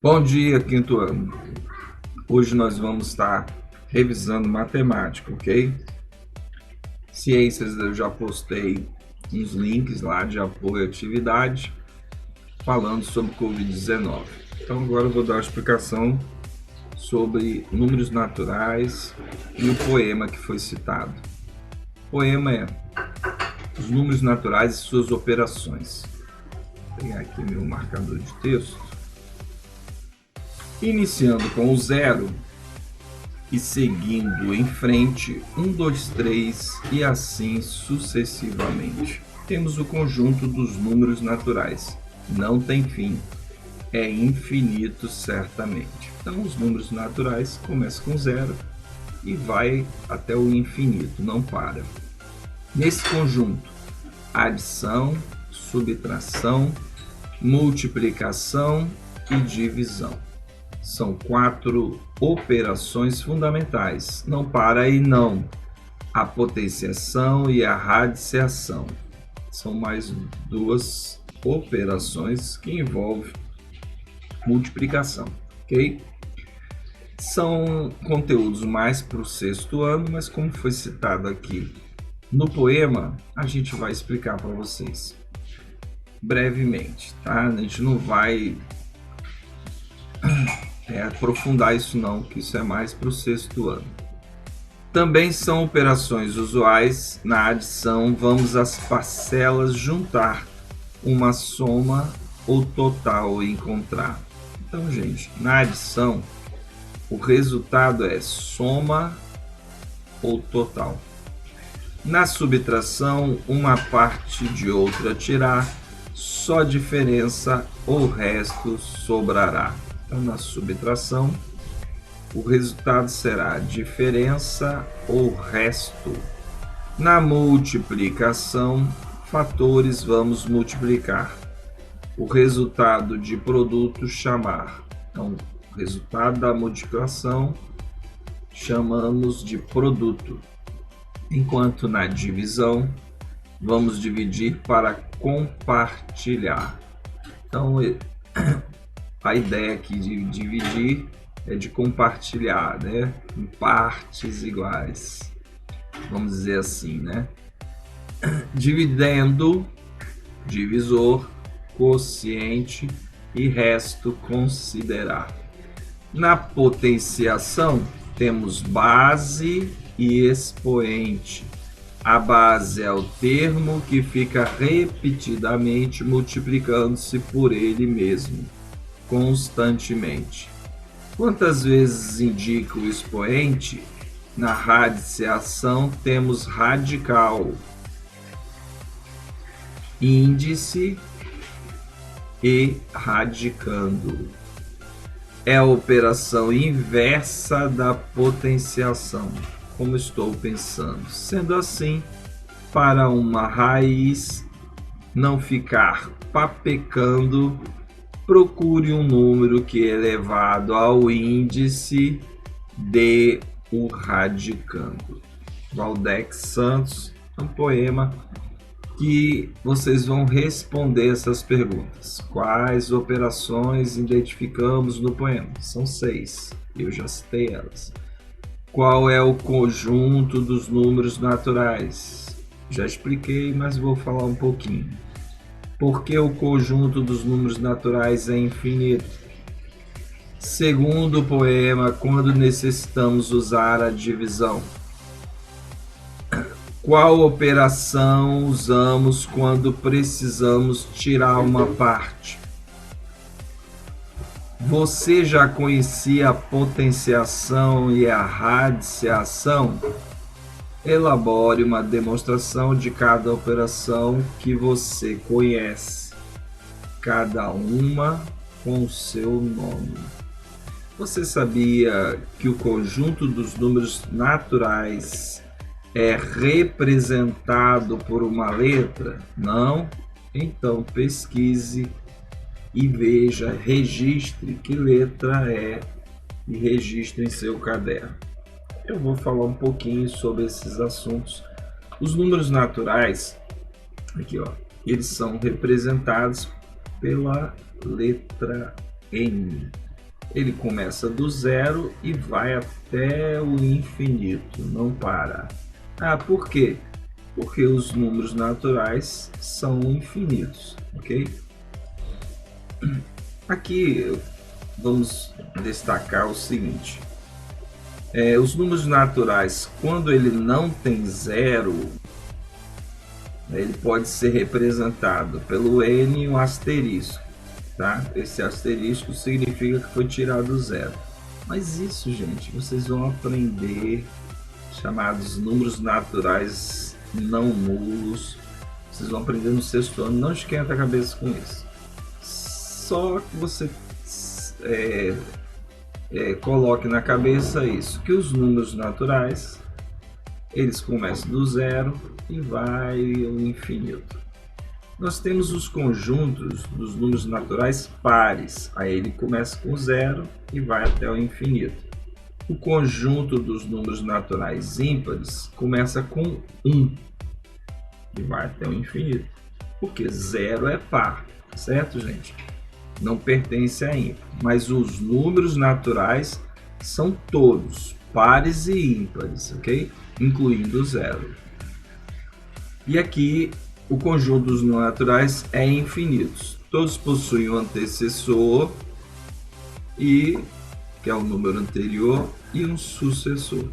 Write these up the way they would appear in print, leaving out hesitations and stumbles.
Bom dia, quinto ano. Hoje nós vamos estar revisando matemática, ok? Ciências, eu já postei uns links lá de apoio à atividade falando sobre Covid-19. Então agora eu vou dar uma explicação sobre números naturais e o poema que foi citado. O poema é Os Números Naturais e Suas Operações. Vou pegar aqui meu marcador de texto. Iniciando com o zero e seguindo em frente, 1, 2, 3 e assim sucessivamente. Temos o conjunto dos números naturais. Não tem fim. É infinito, certamente. Então, os números naturais começam com zero e vai até o infinito, não para. Nesse conjunto, adição, subtração, multiplicação e divisão. São 4 operações fundamentais. Não para aí não. A potenciação e a radiciação. São mais 2 operações que envolvem multiplicação, ok? São conteúdos mais para o sexto ano, mas como foi citado aqui no poema, a gente vai explicar para vocês brevemente, tá? A gente não vai aprofundar isso não, que isso é mais para o sexto ano. Também são operações usuais na adição, vamos às parcelas juntar uma soma ou total e encontrar. Então, gente, na adição, o resultado é soma ou total. Na subtração, uma parte de outra tirar, só diferença, o resto sobrará. Então, na subtração, o resultado será diferença ou resto. Na multiplicação, fatores vamos multiplicar. O resultado de produto chamar. Então, o resultado da multiplicação chamamos de produto. Enquanto na divisão, vamos dividir para compartilhar. Então, a ideia aqui de dividir é de compartilhar, né? Em partes iguais. Vamos dizer assim, né? Dividendo, divisor, quociente e resto considerar. Na potenciação, temos base e expoente. A base é o termo que fica repetidamente multiplicando-se por ele mesmo, constantemente. Quantas vezes indica o expoente? Na radiciação temos radical, índice e radicando. É a operação inversa da potenciação, como estou pensando. Sendo assim, para uma raiz não ficar papecando, procure um número que elevado ao índice dê o radicando. Valdex Santos, um poema que vocês vão responder essas perguntas. Quais operações identificamos no poema? São 6, eu já citei elas. Qual é o conjunto dos números naturais? Já expliquei, mas vou falar um pouquinho. Por que o conjunto dos números naturais é infinito? Segundo o poema, quando necessitamos usar a divisão? Qual operação usamos quando precisamos tirar uma parte? Você já conhecia a potenciação e a radiciação? Elabore uma demonstração de cada operação que você conhece, cada uma com o seu nome. Você sabia que o conjunto dos números naturais é representado por uma letra? Não? Então pesquise e veja, registre que letra é e registre em seu caderno. Eu vou falar um pouquinho sobre esses assuntos. Os números naturais, aqui ó, eles são representados pela letra N. Ele começa do zero e vai até o infinito, não para. Ah, por quê? Porque os números naturais são infinitos, ok? Aqui vamos destacar o seguinte: os números naturais, quando ele não tem zero, ele pode ser representado pelo n e um asterisco, tá? Esse asterisco significa que foi tirado zero. Mas isso, gente, vocês vão aprender chamados números naturais não nulos. Vocês vão aprender no sexto ano, não esquenta a cabeça com isso. Só que você coloque na cabeça isso, que os números naturais eles começam do zero e vai ao infinito. Nós temos os conjuntos dos números naturais pares, aí ele começa com zero e vai até o infinito. O conjunto dos números naturais ímpares começa com 1 e vai até o infinito, porque zero é par, certo, gente? Não pertence a ímpar, mas os números naturais são todos pares e ímpares, ok? Incluindo o zero. E aqui o conjunto dos números naturais é infinitos. Todos possuem um antecessor, que é o número anterior, e um sucessor,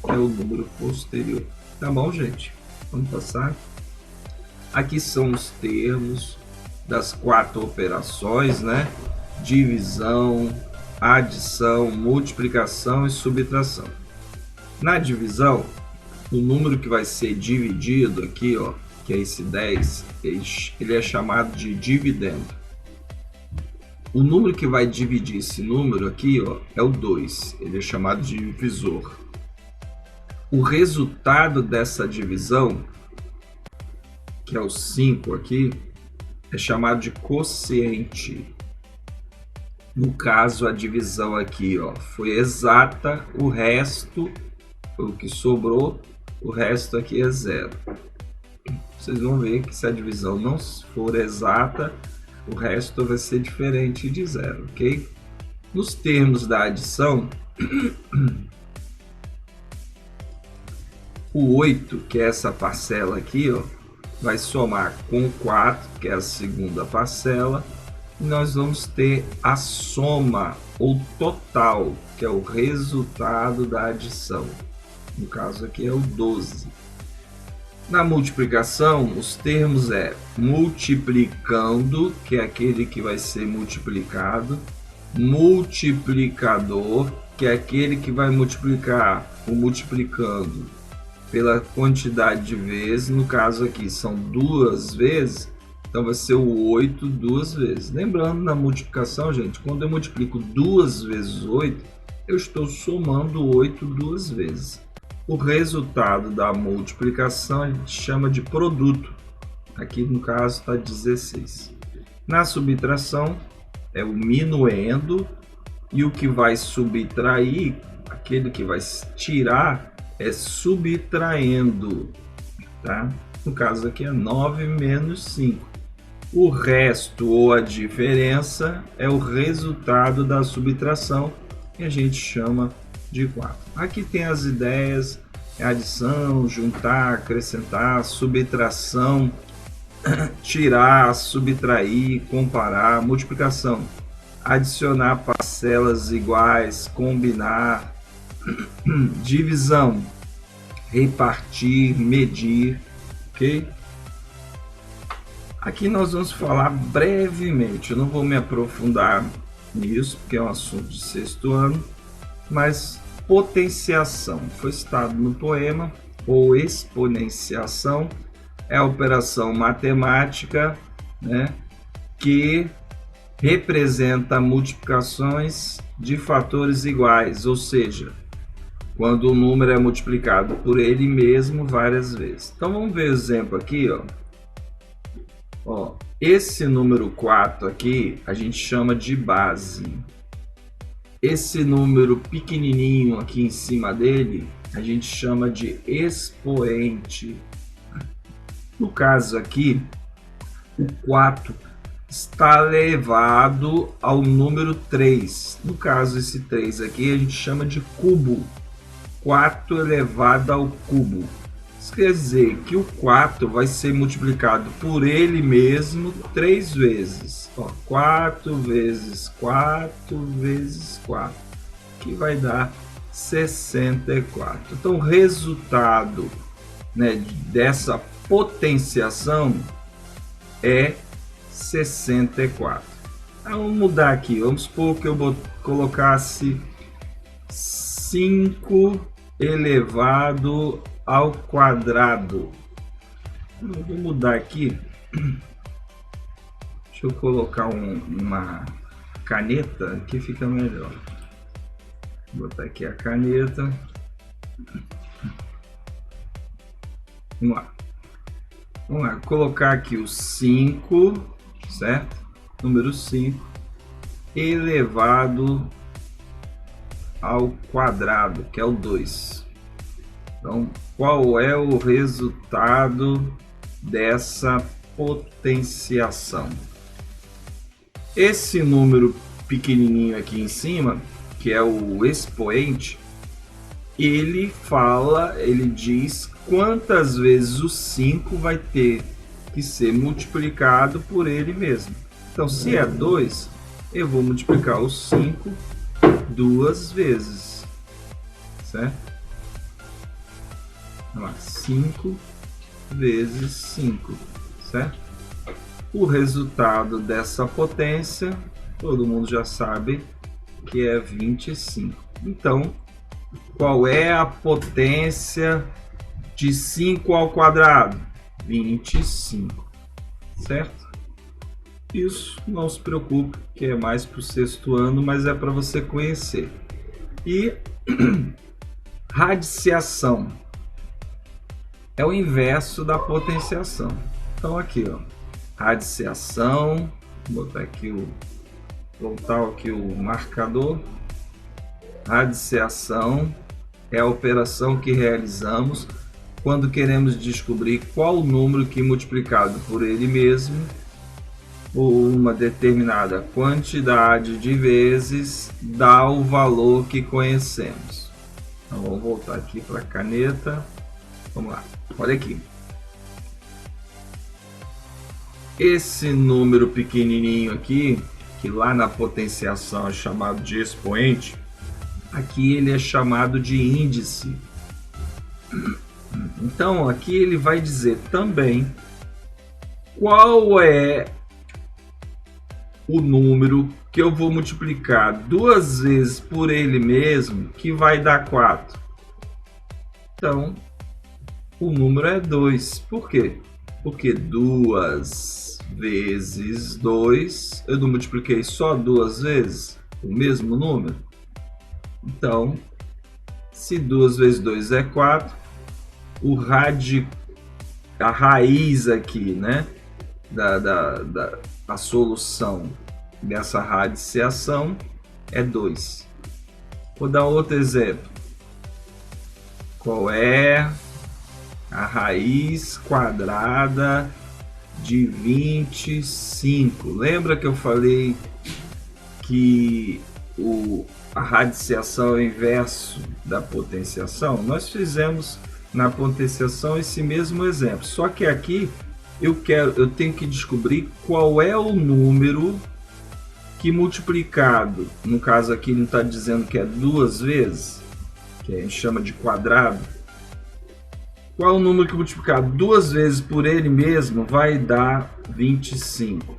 que é o número posterior. Tá bom, gente? Vamos passar. Aqui são os termos das 4 operações, né? Divisão, adição, multiplicação e subtração. Na divisão, o número que vai ser dividido aqui, ó, que é esse 10, ele é chamado de dividendo. O número que vai dividir esse número aqui, ó, é o 2, ele é chamado de divisor. O resultado dessa divisão, que é o 5 aqui, é chamado de quociente. No caso, a divisão aqui, ó, foi exata, o resto, o que sobrou, o resto aqui é zero. Vocês vão ver que se a divisão não for exata, o resto vai ser diferente de zero, ok? Nos termos da adição, o 8, que é essa parcela aqui, ó, vai somar com 4, que é a segunda parcela, e nós vamos ter a soma, ou total, que é o resultado da adição. No caso aqui é o 12. Na multiplicação, os termos é multiplicando, que é aquele que vai ser multiplicado, multiplicador, que é aquele que vai multiplicar o multiplicando pela quantidade de vezes. No caso aqui são 2 vezes, então vai ser o 8 2 vezes. Lembrando, na multiplicação, gente, quando eu multiplico 2 vezes 8, eu estou somando 8 2 vezes. O resultado da multiplicação a gente chama de produto. Aqui no caso está 16. Na subtração é o minuendo, e o que vai subtrair, aquele que vai tirar, é subtraindo, tá? No caso aqui é 9 menos 5. O resto ou a diferença é o resultado da subtração, que a gente chama de 4. Aqui tem as ideias: adição, juntar, acrescentar, subtração, tirar, subtrair, comparar, multiplicação, adicionar parcelas iguais, combinar, divisão, repartir, medir, ok? Aqui nós vamos falar brevemente, eu não vou me aprofundar nisso, porque é um assunto de sexto ano, mas potenciação foi citado no poema, ou exponenciação é a operação matemática, né, que representa multiplicações de fatores iguais, ou seja, quando o número é multiplicado por ele mesmo várias vezes. Então vamos ver o exemplo aqui, ó, esse número 4 aqui a gente chama de base. Esse número pequenininho aqui em cima dele a gente chama de expoente. No caso aqui, o 4 está elevado ao número 3. No caso, esse 3 aqui a gente chama de cubo. 4 elevado ao cubo. Isso quer dizer que o 4 vai ser multiplicado por ele mesmo 3 vezes. Ó, 4 vezes 4 vezes 4, que vai dar 64. Então, o resultado, né, dessa potenciação é 64. Vamos mudar aqui. Vamos supor que eu colocasse 5 elevado ao quadrado. Eu vou mudar aqui. Deixa eu colocar uma caneta que fica melhor. Vou botar aqui a caneta. Vamos lá. Vamos lá, colocar aqui o 5, certo? Número 5 elevado ao quadrado, que é o 2. Então, qual é o resultado dessa potenciação? Esse número pequenininho aqui em cima, que é o expoente, ele diz quantas vezes o 5 vai ter que ser multiplicado por ele mesmo. Então, se é 2, eu vou multiplicar o 5 2 vezes, certo? Vamos lá, 5 vezes 5, certo? O resultado dessa potência, todo mundo já sabe que é 25. Então, qual é a potência de 5 ao quadrado? 25, certo? Isso, não se preocupe, que é mais para o sexto ano, mas é para você conhecer. E radiciação é o inverso da potenciação. Então aqui, ó, radiciação, vou botar aqui voltar aqui o marcador. Radiciação é a operação que realizamos quando queremos descobrir qual número que multiplicado por ele mesmo ou uma determinada quantidade de vezes dá o valor que conhecemos. Então vamos voltar aqui para a caneta. Vamos lá, olha aqui. Esse número pequenininho aqui, que lá na potenciação é chamado de expoente, aqui ele é chamado de índice. Então aqui ele vai dizer também qual é o número que eu vou multiplicar 2 vezes por ele mesmo, que vai dar 4. Então, o número é 2. Por quê? Porque 2 vezes 2, eu não multipliquei só 2 vezes o mesmo número? Então, se 2 vezes 2 é 4, a raiz aqui, né, a solução dessa radiciação é 2. Vou dar outro exemplo. Qual é a raiz quadrada de 25? Lembra que eu falei que a radiciação é o inverso da potenciação? Nós fizemos na potenciação esse mesmo exemplo, só que aqui eu tenho que descobrir qual é o número que multiplicado, no caso aqui não está dizendo que é 2 vezes, que a gente chama de quadrado. Qual é o número que multiplicado 2 vezes por ele mesmo vai dar 25?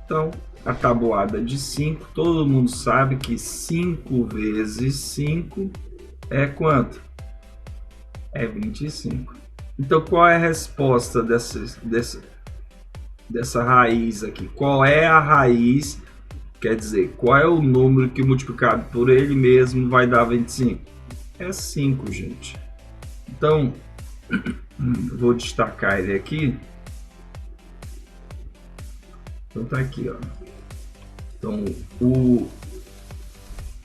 Então, a tabuada de 5, todo mundo sabe que 5 vezes 5 é quanto? É 25. Então, qual é a resposta dessa raiz aqui? Qual é a raiz? Quer dizer, qual é o número que multiplicado por ele mesmo vai dar 25? É 5, gente. Então, vou destacar ele aqui. Então, tá aqui, ó. Então,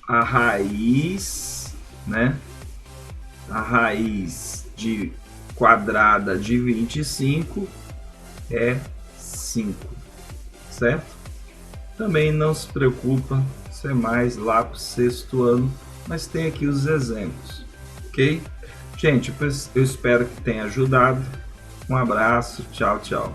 a raiz, né? A raiz quadrada de 25 é 5. certo? Também não se preocupa, isso é mais lá para o 6º ano, mas tem aqui os exemplos, ok? Gente, eu espero que tenha ajudado. Um abraço, tchau, tchau.